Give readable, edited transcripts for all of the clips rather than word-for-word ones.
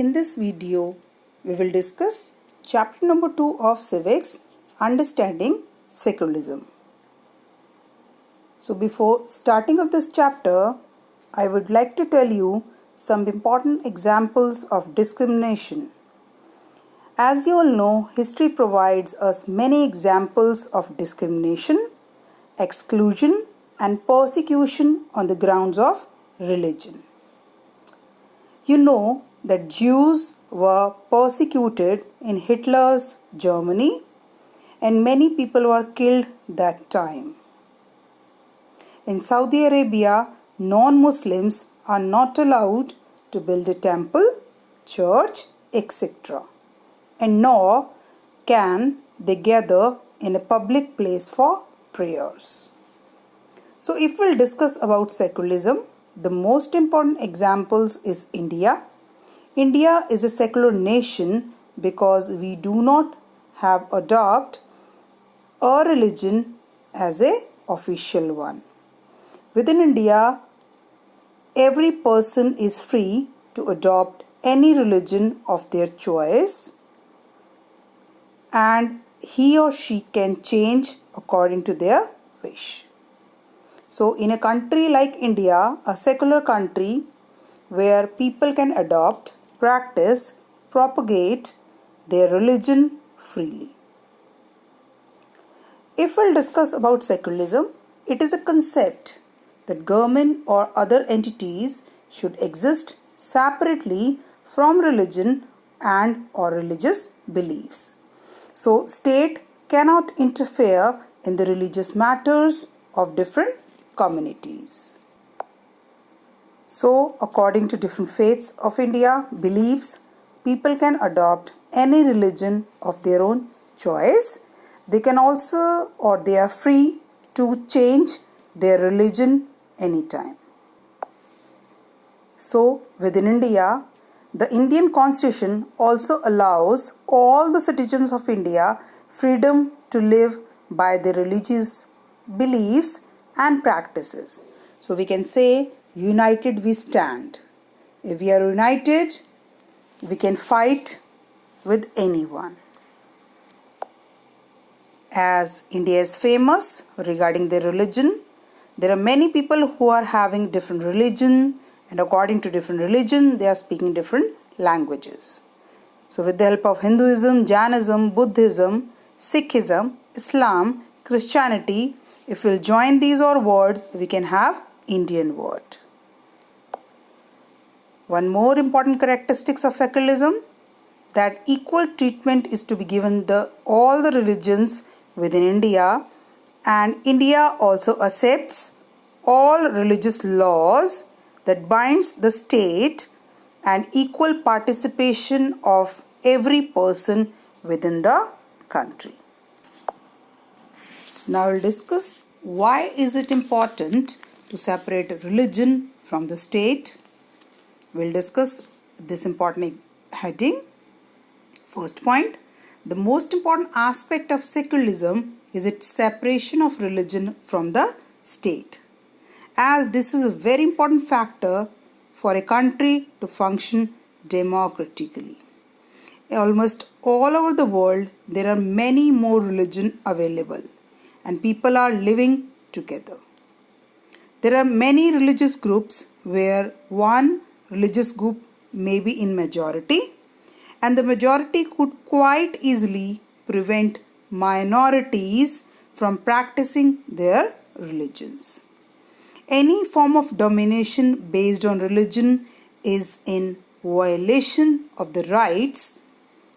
In this video, we will discuss chapter number 2 of Civics, Understanding Secularism. So before starting of this chapter, I would like to tell you some important examples of discrimination. As you all know, history provides us many examples of discrimination, exclusion, and persecution on the grounds of religion. You know that Jews were persecuted in Hitler's Germany and many people were killed that time. In Saudi Arabia, non-Muslims are not allowed to build a temple, church, etc. and nor can they gather in a public place for prayers. So if we'll discuss about secularism, the most important examples is India. India is a secular nation because we do not have adopted a religion as a official one. Within India, every person is free to adopt any religion of their choice and he or she can change according to their wish. So in a country like India, a secular country where people can adopt, practice, propagate their religion freely. If we'll discuss about secularism, it is a concept that government or other entities should exist separately from religion and or religious beliefs. So state cannot interfere in the religious matters of different communities. So, according to different faiths of India, beliefs, people can adopt any religion of their own choice. They can also or they are free to change their religion anytime. So, within India, the Indian Constitution also allows all the citizens of India freedom to live by their religious beliefs and practices. So we can say, united we stand. If we are united, we can fight with anyone. As India is famous regarding their religion, there are many people who are having different religion, and according to different religion, they are speaking different languages. So with the help of Hinduism, Jainism, Buddhism, Sikhism, Islam, Christianity, if we'll join these all words, we can have Indian word. One more important characteristics of secularism, that equal treatment is to be given all the religions within India, and India also accepts all religious laws that binds the state and equal participation of every person within the country. Now we'll discuss why is it important to separate religion from the state. We'll discuss this important heading. First point, the most important aspect of secularism is its separation of religion from the state, as this is a very important factor for a country to function democratically. Almost all over the world, there are many more religions available and people are living together. There are many religious groups where one religious group may be in majority, and the majority could quite easily prevent minorities from practicing their religions. Any form of domination based on religion is in violation of the rights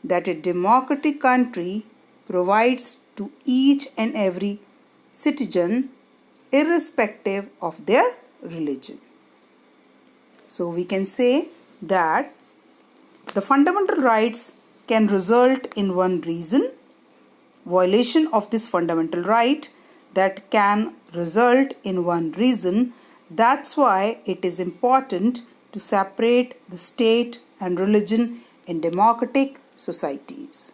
that a democratic country provides to each and every citizen irrespective of their religion. So we can say that the fundamental rights can result in one reason, violation of this fundamental right that can result in one reason. That's why it is important to separate the state and religion in democratic societies.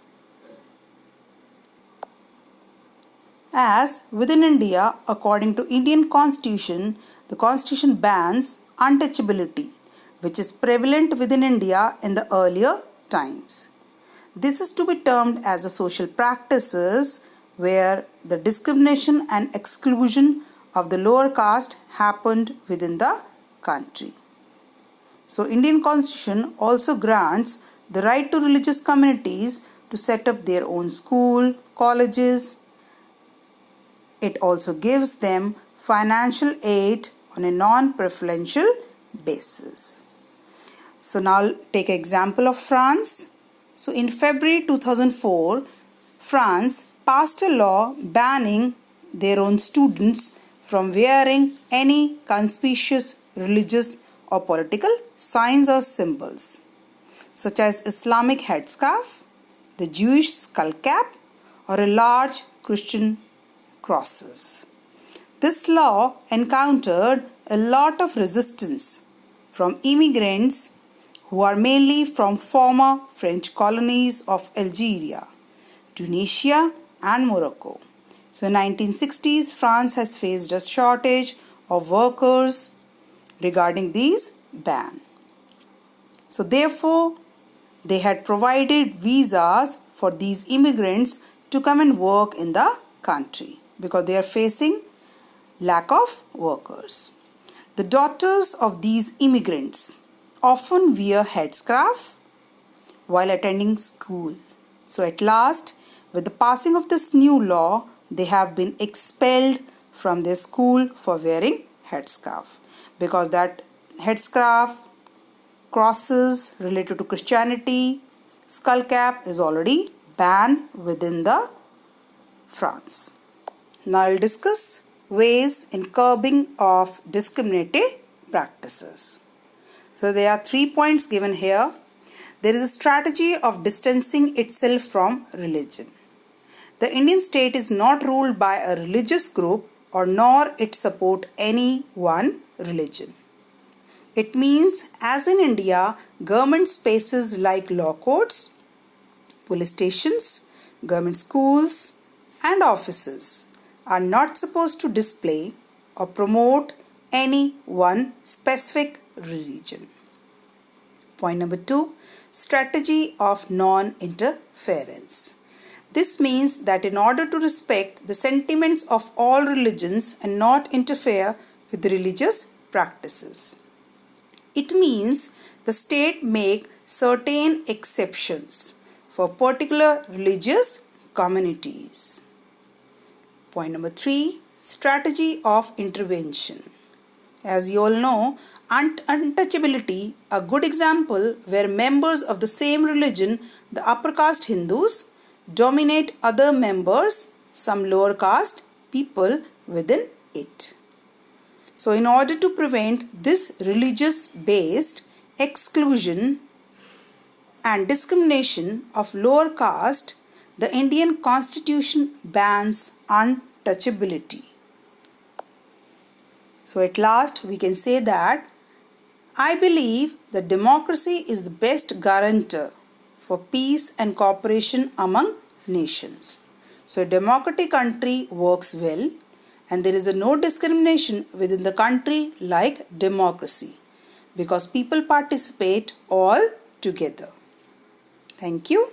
As within India, according to Indian Constitution, the Constitution bans untouchability, which is prevalent within India in the earlier times. This is to be termed as a social practices where the discrimination and exclusion of the lower caste happened within the country. So Indian Constitution also grants the right to religious communities to set up their own school, colleges. It also gives them financial aid on a non-preferential basis. So now take an example of France. So in February 2004, France passed a law banning their own students from wearing any conspicuous religious or political signs or symbols, such as Islamic headscarf, the Jewish skull cap, or a large Christian crosses. This law encountered a lot of resistance from immigrants who are mainly from former French colonies of Algeria, Tunisia, and Morocco. So in 1960s, France has faced a shortage of workers regarding these ban. So therefore, they had provided visas for these immigrants to come and work in the country because they are facing lack of workers. The daughters of these immigrants often wear headscarf while attending school. So at last, with the passing of this new law, they have been expelled from their school for wearing headscarf because that headscarf, crosses related to Christianity, skull cap is already banned within the France. Now I'll discuss ways in curbing of discriminatory practices. So there are 3 points given here. There is a strategy of distancing itself from religion. The Indian state is not ruled by a religious group or nor it support any one religion. It means, as in India, government spaces like law courts, police stations, government schools, and offices are not supposed to display or promote any one specific religion. Point number 2, strategy of non-interference. This means that in order to respect the sentiments of all religions and not interfere with religious practices. It means the state make certain exceptions for particular religious communities. Point number 3, strategy of intervention. As you all know, untouchability, a good example where members of the same religion, the upper caste Hindus, dominate other members, some lower caste people within it. So in order to prevent this religious-based exclusion and discrimination of lower caste, the Indian Constitution bans untouchability. So at last we can say that I believe that democracy is the best guarantor for peace and cooperation among nations. So a democratic country works well and there is no discrimination within the country like democracy because people participate all together. Thank you.